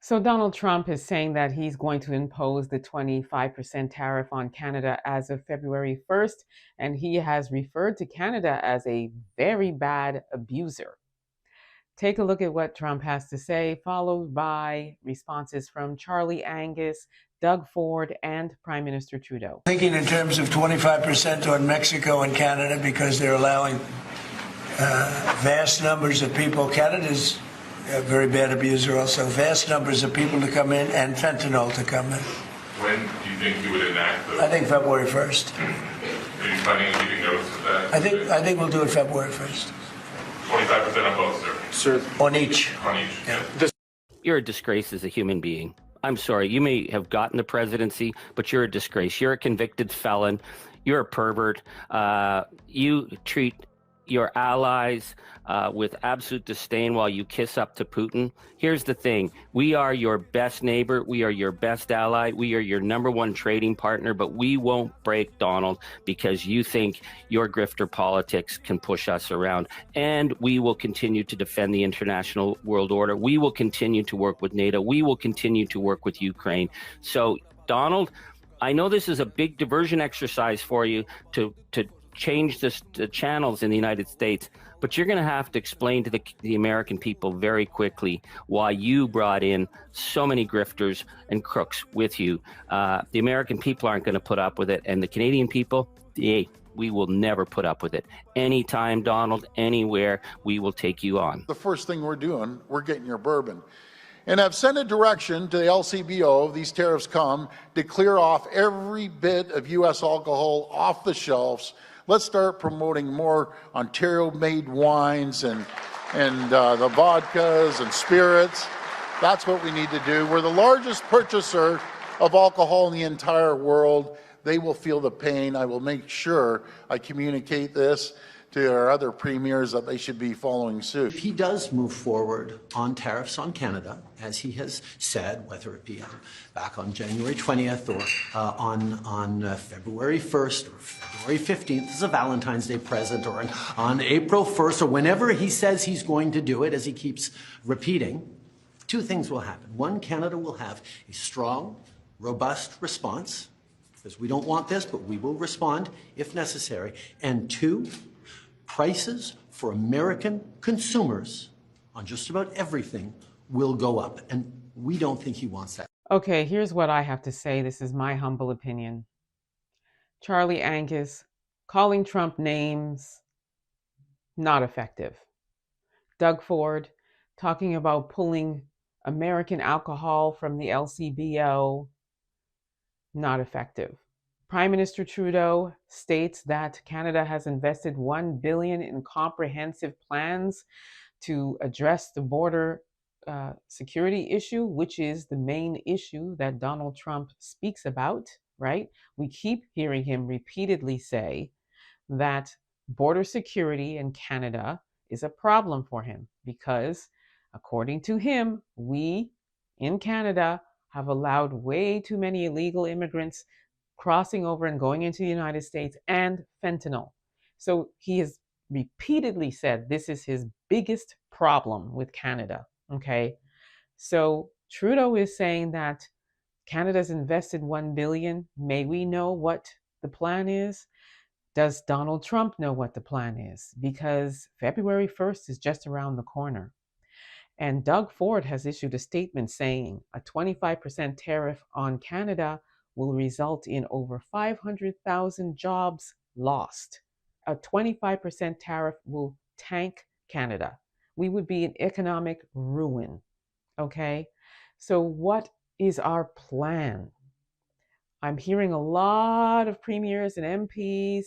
So Donald Trump is saying that he's going to impose the 25% tariff on Canada as of February 1st, and he has referred to Canada as a very bad abuser. Take a look at what Trump has to say, followed by responses from Charlie Angus, Doug Ford, and Prime Minister Trudeau. Thinking in terms of 25% on Mexico and Canada because they're allowing vast numbers of people. Canada's a very bad abuser also. Vast numbers of people to come in and fentanyl to come in. When do you think you would enact those? I think February 1st. Are you planning on giving notice of that? I think we'll do it February 1st. 25% on both, sir. Sir. On each. On each. Yeah. You're a disgrace as a human being. I'm sorry, you may have gotten the presidency, but you're a disgrace. You're a convicted felon. You're a pervert. You treat your allies with absolute disdain while you kiss up to Putin. Here's the thing. We are your best neighbor. We are your best ally. We are your number one trading partner, but we won't break, Donald, because you think your grifter politics can push us around. And we will continue to defend the international world order. We will continue to work with NATO. We will continue to work with Ukraine. So, Donald, I know this is a big diversion exercise for you to change the channels in the United States, but you're going to have to explain to the American people very quickly why you brought in so many grifters and crooks with you. The American people aren't going to put up with it, and the Canadian people, we will never put up with it. Anytime, Donald, anywhere, we will take you on. The first thing we're doing, we're getting your bourbon. And I've sent a direction to the LCBO, these tariffs come, to clear off every bit of U.S. alcohol off the shelves. Let's start promoting more Ontario-made wines and the vodkas and spirits. That's what we need to do. We're the largest purchaser of alcohol in the entire world. They will feel the pain. I will make sure I communicate this to our other premiers that they should be following suit. If he does move forward on tariffs on Canada, as he has said, whether it be back on January 20th or on February 1st or February 15th as a Valentine's Day present, or on April 1st, or whenever he says he's going to do it, as he keeps repeating, two things will happen. One, Canada will have a strong, robust response, because we don't want this, but we will respond if necessary. And two, prices for American consumers on just about everything will go up. And we don't think he wants that. Okay, here's what I have to say. This is my humble opinion. Charlie Angus, calling Trump names, not effective. Doug Ford, talking about pulling American alcohol from the LCBO, not effective. Prime Minister Trudeau states that Canada has invested $1 billion in comprehensive plans to address the border security issue, which is the main issue that Donald Trump speaks about, right? We keep hearing him repeatedly say that border security in Canada is a problem for him because, according to him, we in Canada have allowed way too many illegal immigrants crossing over and going into the United States, and fentanyl. So he has repeatedly said this is his biggest problem with Canada, okay? So Trudeau is saying that Canada's invested $1 billion. May we know what the plan is? Does Donald Trump know what the plan is? Because February 1st is just around the corner. And Doug Ford has issued a statement saying a 25% tariff on Canada will result in over 500,000 jobs lost. A 25% tariff will tank Canada. We would be in economic ruin, okay? So what is our plan? I'm hearing a lot of premiers and MPs,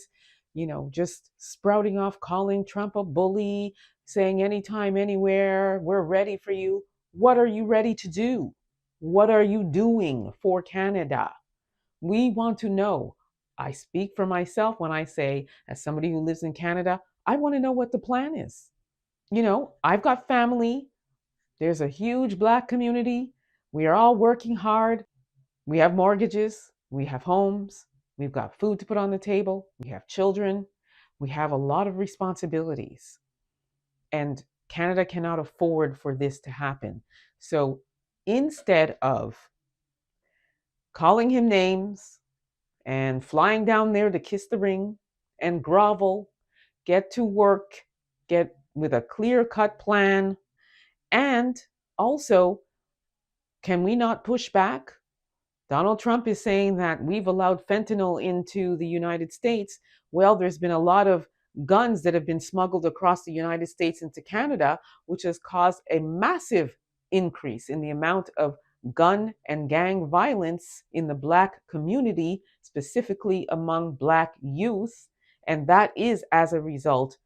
just sprouting off, calling Trump a bully, saying anytime, anywhere, we're ready for you. What are you ready to do? What are you doing for Canada? We want to know. I speak for myself when I say, as somebody who lives in Canada, I want to know what the plan is. I've got family. There's a huge Black community. We are all working hard. We have mortgages. We have homes. We've got food to put on the table. We have children. We have a lot of responsibilities. And Canada cannot afford for this to happen. So instead of calling him names and flying down there to kiss the ring and grovel, get to work, get with a clear-cut plan. And also, can we not push back? Donald Trump is saying that we've allowed fentanyl into the United States. Well, there's been a lot of guns that have been smuggled across the United States into Canada, which has caused a massive increase in the amount of gun and gang violence in the Black community, specifically among Black youth. And that is as a result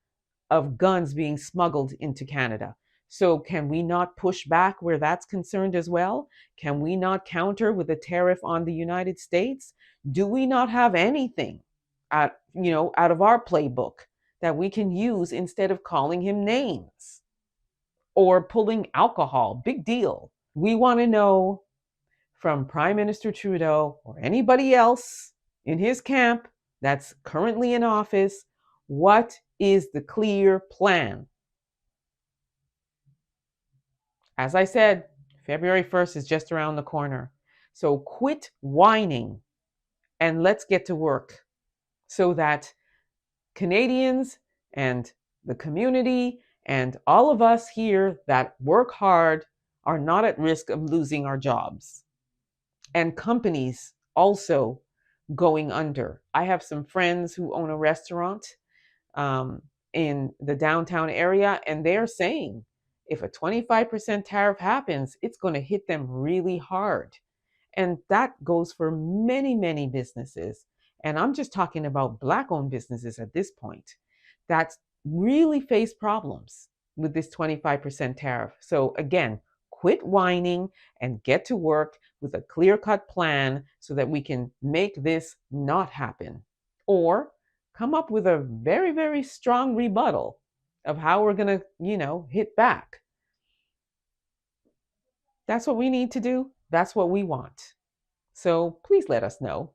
of guns being smuggled into Canada. So can we not push back where that's concerned as well? Can we not counter with a tariff on the United States? Do we not have anything out of our playbook that we can use instead of calling him names or pulling alcohol? Big deal. We want to know from Prime Minister Trudeau or anybody else in his camp that's currently in office, what is the clear plan? As I said, February 1st is just around the corner. So quit whining and let's get to work so that Canadians and the community and all of us here that work hard are not at risk of losing our jobs. And companies also going under. I have some friends who own a restaurant in the downtown area, and they're saying if a 25% tariff happens, it's going to hit them really hard. And that goes for many, many businesses. And I'm just talking about Black-owned businesses at this point that really face problems with this 25% tariff. So again, quit whining and get to work with a clear-cut plan so that we can make this not happen. Or come up with a very, very strong rebuttal of how we're going to, hit back. That's what we need to do. That's what we want. So please let us know.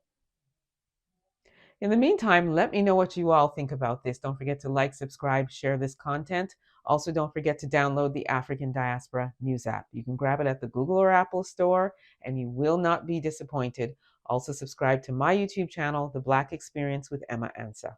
In the meantime, let me know what you all think about this. Don't forget to like, subscribe, share this content. Also, don't forget to download the African Diaspora News app. You can grab it at the Google or Apple store, and you will not be disappointed. Also, subscribe to my YouTube channel, The Black Experience with Emma Ansah.